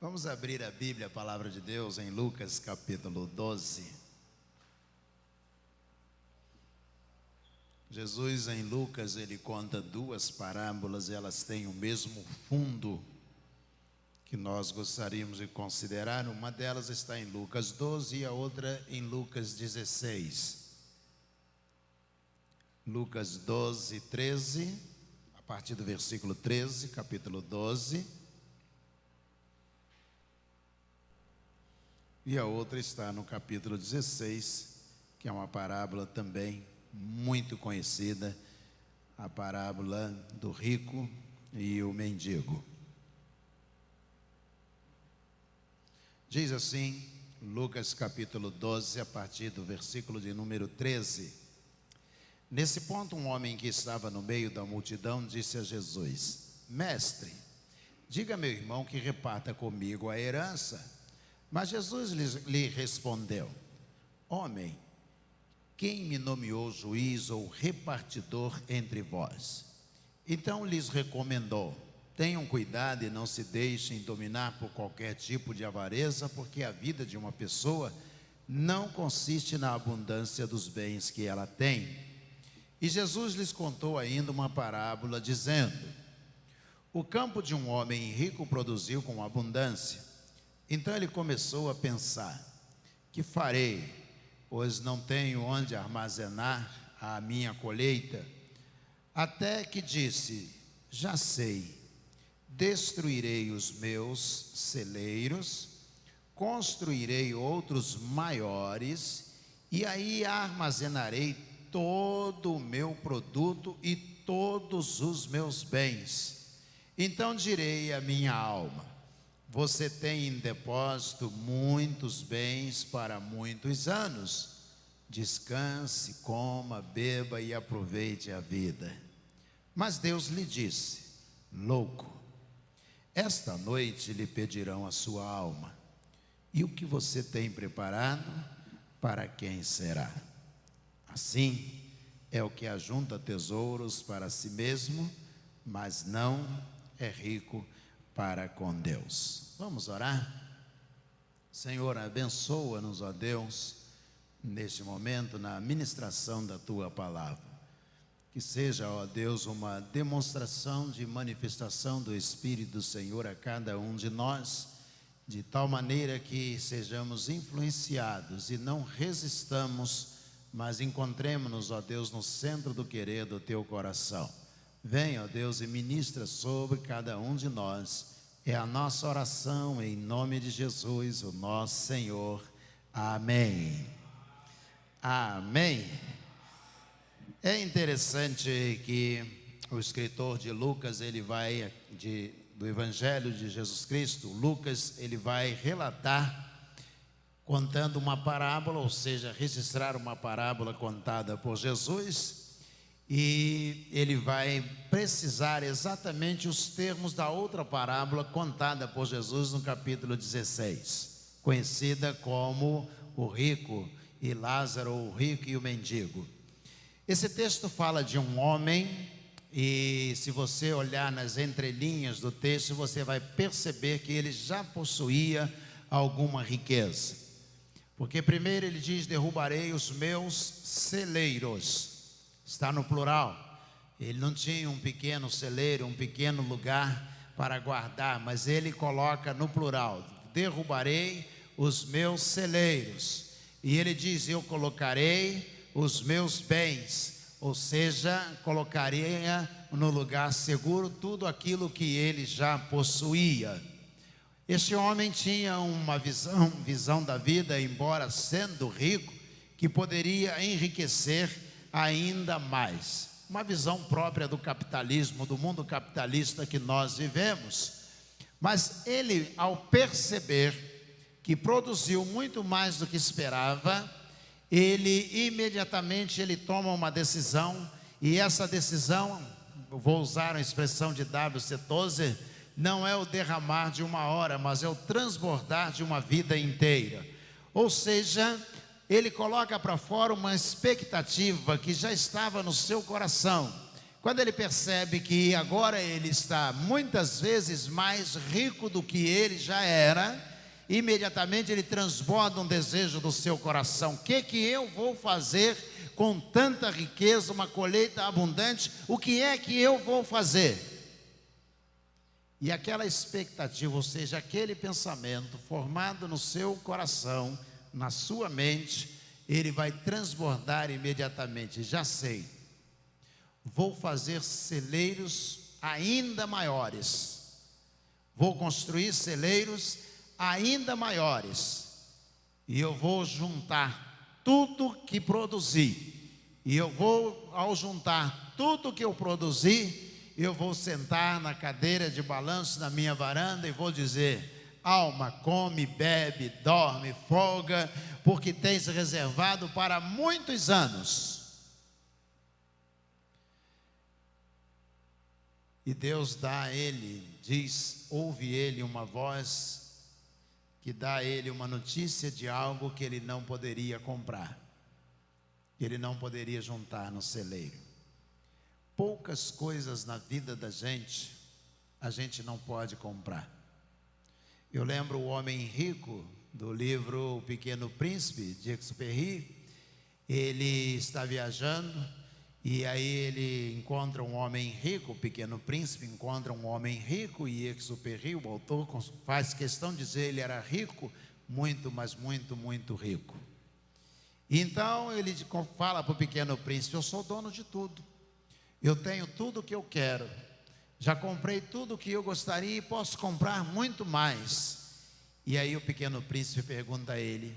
Vamos abrir a Bíblia, a palavra de Deus, em Lucas capítulo 12. Jesus, em Lucas, ele conta duas parábolas, elas têm o mesmo fundo que nós gostaríamos de considerar. Uma delas está em Lucas 12 e a outra em Lucas 16. Lucas 12, 13, a partir do versículo 13, capítulo 12. E a outra está no capítulo 16, que é uma parábola também muito conhecida, a parábola do rico e o mendigo. Diz assim, Lucas capítulo 12, a partir do versículo de número 13. Nesse ponto, um homem que estava no meio da multidão disse a Jesus: Mestre, diga a meu irmão que reparta comigo a herança. Mas Jesus lhe respondeu: Homem, quem me nomeou juiz ou repartidor entre vós? Então lhes recomendou: tenham cuidado e não se deixem dominar por qualquer tipo de avareza, porque a vida de uma pessoa não consiste na abundância dos bens que ela tem. E Jesus lhes contou ainda uma parábola, dizendo: o campo de um homem rico produziu com abundância. Então ele começou a pensar: que farei, pois não tenho onde armazenar a minha colheita? Até que disse: já sei, destruirei os meus celeiros, construirei outros maiores, e aí armazenarei todo o meu produto e todos os meus bens. Então direi à minha alma: você tem em depósito muitos bens para muitos anos. Descanse, coma, beba e aproveite a vida. Mas Deus lhe disse: louco, esta noite lhe pedirão a sua alma. E o que você tem preparado, para quem será? Assim é o que ajunta tesouros para si mesmo, mas não é rico para com Deus. Vamos orar? Senhor, abençoa-nos, ó Deus, neste momento, na ministração da Tua palavra. Que seja, ó Deus, uma demonstração de manifestação do Espírito do Senhor a cada um de nós, de tal maneira que sejamos influenciados e não resistamos, mas encontremos-nos, ó Deus, no centro do querer do Teu coração. Venha, ó Deus, e ministra sobre cada um de nós. É a nossa oração em nome de Jesus, o nosso Senhor. Amém. Amém. É interessante que o escritor de Lucas, ele vai, do Evangelho de Jesus Cristo, Lucas, ele vai relatar, contando uma parábola, ou seja, registrar uma parábola contada por Jesus. E ele vai precisar exatamente os termos da outra parábola contada por Jesus no capítulo 16, conhecida como o rico e Lázaro, o rico e o mendigo. Esse texto fala de um homem, e se você olhar nas entrelinhas do texto, você vai perceber que ele já possuía alguma riqueza. Porque primeiro ele diz: derrubarei os meus celeiros. Está no plural. Ele não tinha um pequeno celeiro, um pequeno lugar para guardar, mas ele coloca no plural: derrubarei os meus celeiros. E ele diz: eu colocarei os meus bens, ou seja, colocaria no lugar seguro tudo aquilo que ele já possuía. Este homem tinha uma visão da vida, embora sendo rico, que poderia enriquecer ainda mais. Uma visão própria do capitalismo, do mundo capitalista que nós vivemos. Mas ele, ao perceber que produziu muito mais do que esperava, ele imediatamente toma uma decisão, e essa decisão, vou usar a expressão de W.C. Tozer, não é o derramar de uma hora, mas é o transbordar de uma vida inteira. Ou seja, ele coloca para fora uma expectativa que já estava no seu coração. Quando ele percebe que agora ele está muitas vezes mais rico do que ele já era, imediatamente ele transborda um desejo do seu coração: o que eu vou fazer com tanta riqueza, uma colheita abundante? O que é que eu vou fazer? E aquela expectativa, ou seja, aquele pensamento formado no seu coração, na sua mente, ele vai transbordar imediatamente: já sei, vou fazer celeiros ainda maiores, vou construir celeiros ainda maiores, e eu vou juntar tudo que produzi, e eu vou, ao juntar tudo que eu produzi, eu vou sentar na cadeira de balanço na minha varanda e vou dizer: alma, come, bebe, dorme, folga, porque tens reservado para muitos anos. E Deus dá a ele, ouve ele uma voz que dá a ele uma notícia de algo que ele não poderia comprar, que ele não poderia juntar no celeiro. Poucas coisas na vida da gente, a gente não pode comprar. Eu lembro o homem rico do livro O Pequeno Príncipe, de Exupéry. Ele está viajando e aí ele encontra um homem rico, o Pequeno Príncipe encontra um homem rico, e Exupéry, o autor, faz questão de dizer: ele era rico, muito, mas muito, muito rico. Então ele fala para o Pequeno Príncipe: eu sou dono de tudo, eu tenho tudo o que eu quero, já comprei tudo o que eu gostaria e posso comprar muito mais. E aí o Pequeno Príncipe pergunta a ele: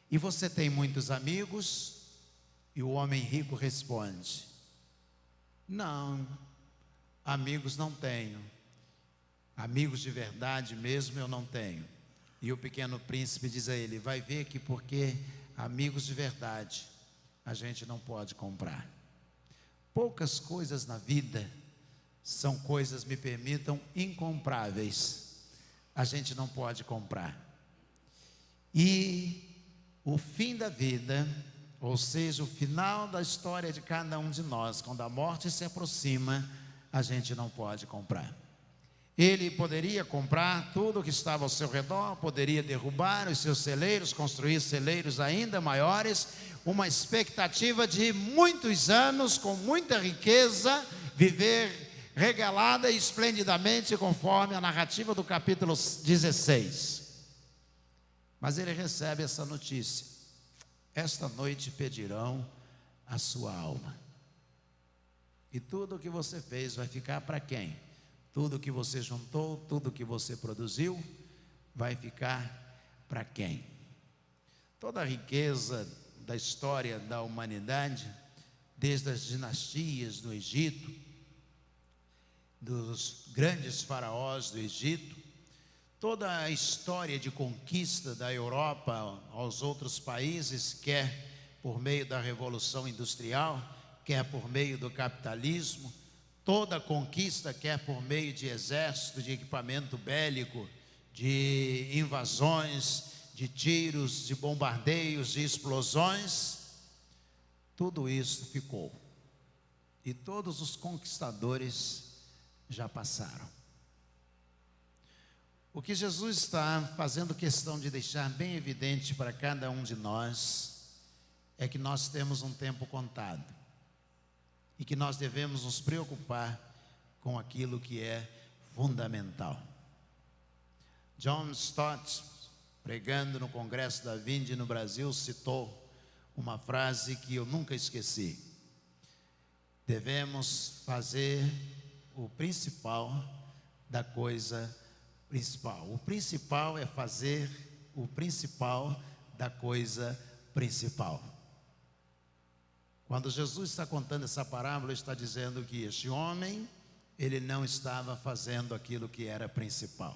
e você tem muitos amigos? E o homem rico responde: não, amigos não tenho, amigos de verdade mesmo eu não tenho. E o Pequeno Príncipe diz a ele: vai ver que porque amigos de verdade a gente não pode comprar. Poucas coisas na vida são coisas, me permitam, incompráveis, a gente não pode comprar. E o fim da vida, ou seja, o final da história de cada um de nós, quando a morte se aproxima, a gente não pode comprar. Ele poderia comprar tudo o que estava ao seu redor, poderia derrubar os seus celeiros, construir celeiros ainda maiores, uma expectativa de muitos anos, com muita riqueza, viver regalada e esplendidamente, conforme a narrativa do capítulo 16. Mas ele recebe essa notícia: esta noite pedirão a sua alma. E tudo o que você fez vai ficar para quem? Tudo que você juntou, tudo que você produziu, vai ficar para quem? Toda a riqueza da história da humanidade, desde as dinastias do Egito, dos grandes faraós do Egito, toda a história de conquista da Europa aos outros países, quer por meio da Revolução Industrial, quer por meio do capitalismo, toda a conquista, quer por meio de exército, de equipamento bélico, de invasões, de tiros, de bombardeios, de explosões, tudo isso ficou. E todos os conquistadores já passaram. O que Jesus está fazendo questão de deixar bem evidente para cada um de nós é que nós temos um tempo contado e que nós devemos nos preocupar com aquilo que é fundamental. John Stott, pregando no Congresso da Vinde no Brasil, citou uma frase que eu nunca esqueci: devemos fazer o principal da coisa principal. O principal é fazer o principal da coisa principal. Quando Jesus está contando essa parábola, ele está dizendo que este homem, ele não estava fazendo aquilo que era principal.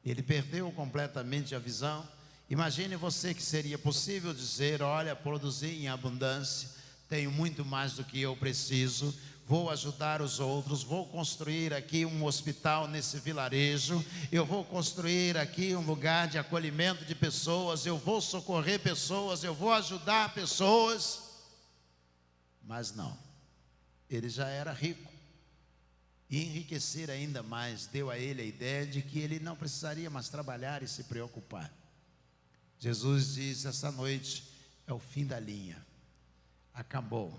Ele perdeu completamente a visão. Imagine você que seria possível dizer: olha, produzi em abundância, tenho muito mais do que eu preciso, vou ajudar os outros, vou construir aqui um hospital nesse vilarejo, eu vou construir aqui um lugar de acolhimento de pessoas, eu vou socorrer pessoas, eu vou ajudar pessoas. Mas não. Ele já era rico. E enriquecer ainda mais, deu a ele a ideia de que ele não precisaria mais trabalhar e se preocupar. Jesus diz: essa noite é o fim da linha, acabou.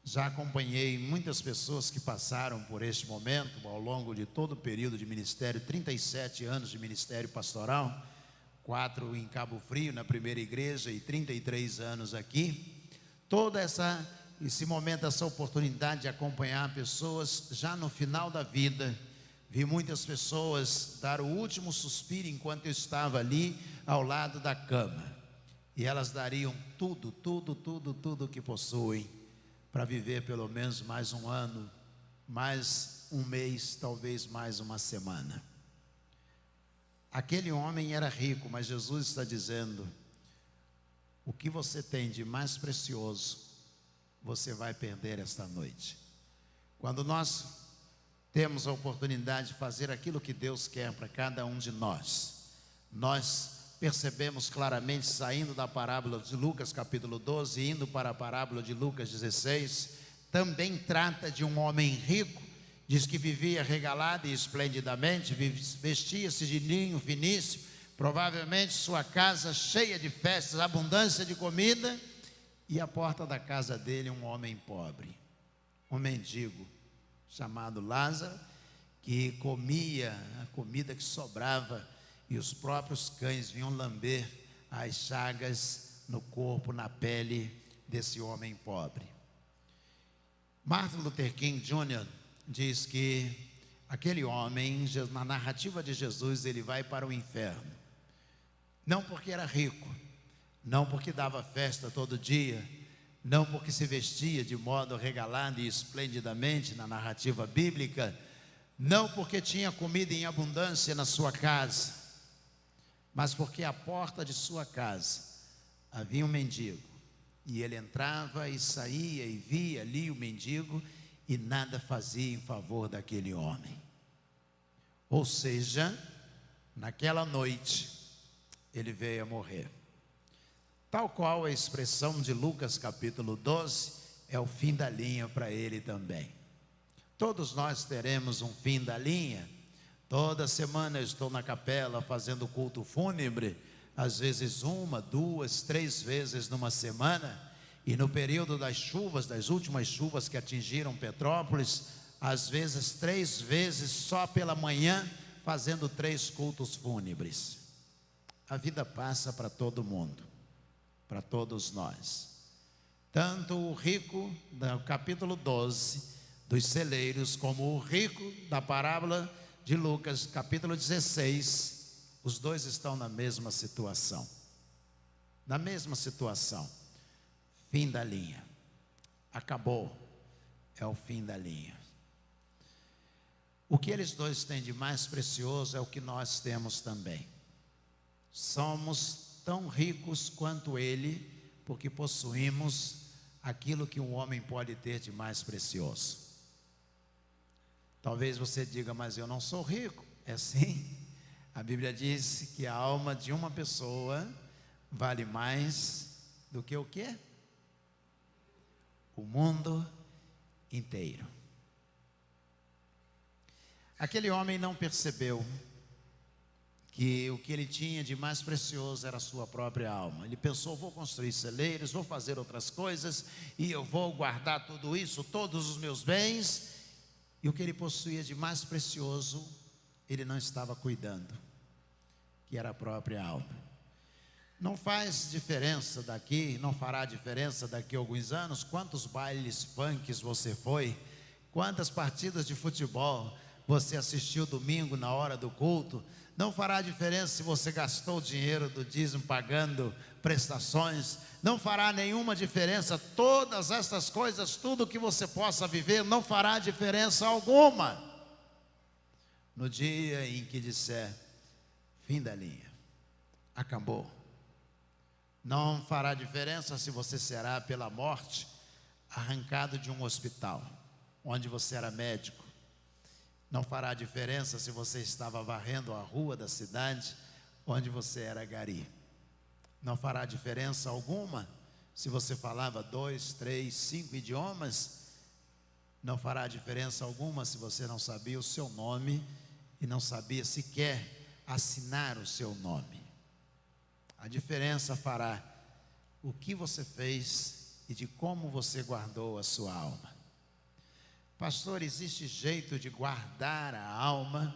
Já acompanhei muitas pessoas que passaram por este momento ao longo de todo o período de ministério, 37 anos de ministério pastoral, 4 em Cabo Frio, na primeira igreja, e 33 anos aqui. Toda esse momento, essa oportunidade de acompanhar pessoas já no final da vida. Vi muitas pessoas dar o último suspiro enquanto eu estava ali ao lado da cama. E elas dariam tudo que possuem para viver pelo menos mais um ano, mais um mês, talvez mais uma semana. Aquele homem era rico, mas Jesus está dizendo: o que você tem de mais precioso, você vai perder esta noite. Quando nós temos a oportunidade de fazer aquilo que Deus quer para cada um de nós, nós percebemos claramente, saindo da parábola de Lucas capítulo 12, indo para a parábola de Lucas 16, também trata de um homem rico. Diz que vivia regalado e esplendidamente, vestia-se de linho finíssimo, provavelmente sua casa cheia de festas, abundância de comida, e à porta da casa dele um homem pobre, um mendigo, chamado Lázaro, que comia a comida que sobrava, e os próprios cães vinham lamber as chagas no corpo, na pele desse homem pobre. Martin Luther King Jr. diz que aquele homem, na narrativa de Jesus, ele vai para o inferno, não porque era rico, não porque dava festa todo dia, não porque se vestia de modo regalado e esplendidamente na narrativa bíblica, não porque tinha comida em abundância na sua casa, mas porque à porta de sua casa havia um mendigo, e ele entrava e saía e via ali o mendigo e nada fazia em favor daquele homem. Ou seja, naquela noite ele veio a morrer. Tal qual a expressão de Lucas capítulo 12 é o fim da linha para ele também. Todos nós teremos um fim da linha. Toda semana eu estou na capela fazendo culto fúnebre, às vezes 1, 2, 3 vezes numa semana. E no período das chuvas, das últimas chuvas que atingiram Petrópolis, às vezes 3 vezes só pela manhã, fazendo 3 cultos fúnebres. A vida passa para todo mundo, para todos nós. Tanto o rico do capítulo 12 dos celeiros, como o rico da parábola de Lucas capítulo 16, os dois estão na mesma situação. Na mesma situação. Fim da linha. Acabou. É o fim da linha. O que eles dois têm de mais precioso é o que nós temos também. Somos tão ricos quanto ele, porque possuímos aquilo que um homem pode ter de mais precioso. Talvez você diga: mas eu não sou rico. É sim. A Bíblia diz que a alma de uma pessoa vale mais do que o quê? O mundo inteiro. Aquele homem não percebeu que o que ele tinha de mais precioso era a sua própria alma. Ele pensou: vou construir celeiros, vou fazer outras coisas, e eu vou guardar tudo isso, todos os meus bens. E o que ele possuía de mais precioso, ele não estava cuidando, que era a própria alma. Não faz diferença daqui, não fará diferença daqui a alguns anos, quantos bailes funks você foi, quantas partidas de futebol você assistiu domingo na hora do culto. Não fará diferença se você gastou o dinheiro do dízimo pagando prestações. Não fará nenhuma diferença. Todas essas coisas, tudo que você possa viver, não fará diferença alguma. No dia em que disser fim da linha, acabou. Não fará diferença se você será pela morte arrancado de um hospital, onde você era médico. Não fará diferença se você estava varrendo a rua da cidade, onde você era gari. Não fará diferença alguma se você falava 2, 3, 5 idiomas, Não fará diferença alguma se você não sabia o seu nome e não sabia sequer assinar o seu nome. A diferença fará o que você fez e de como você guardou a sua alma. Pastor, existe jeito de guardar a alma?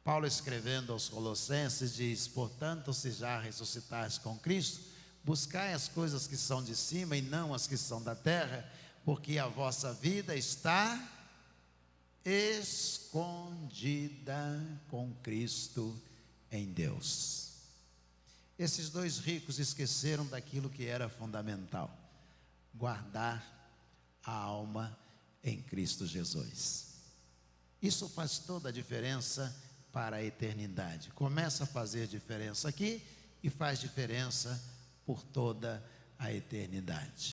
Paulo, escrevendo aos Colossenses, diz: portanto, se já ressuscitaste com Cristo, buscai as coisas que são de cima e não as que são da terra, porque a vossa vida está escondida com Cristo em Deus. Esses dois ricos esqueceram daquilo que era fundamental: guardar a alma em Cristo Jesus. Isso faz toda a diferença para a eternidade. Começa a fazer diferença aqui e faz diferença por toda a eternidade.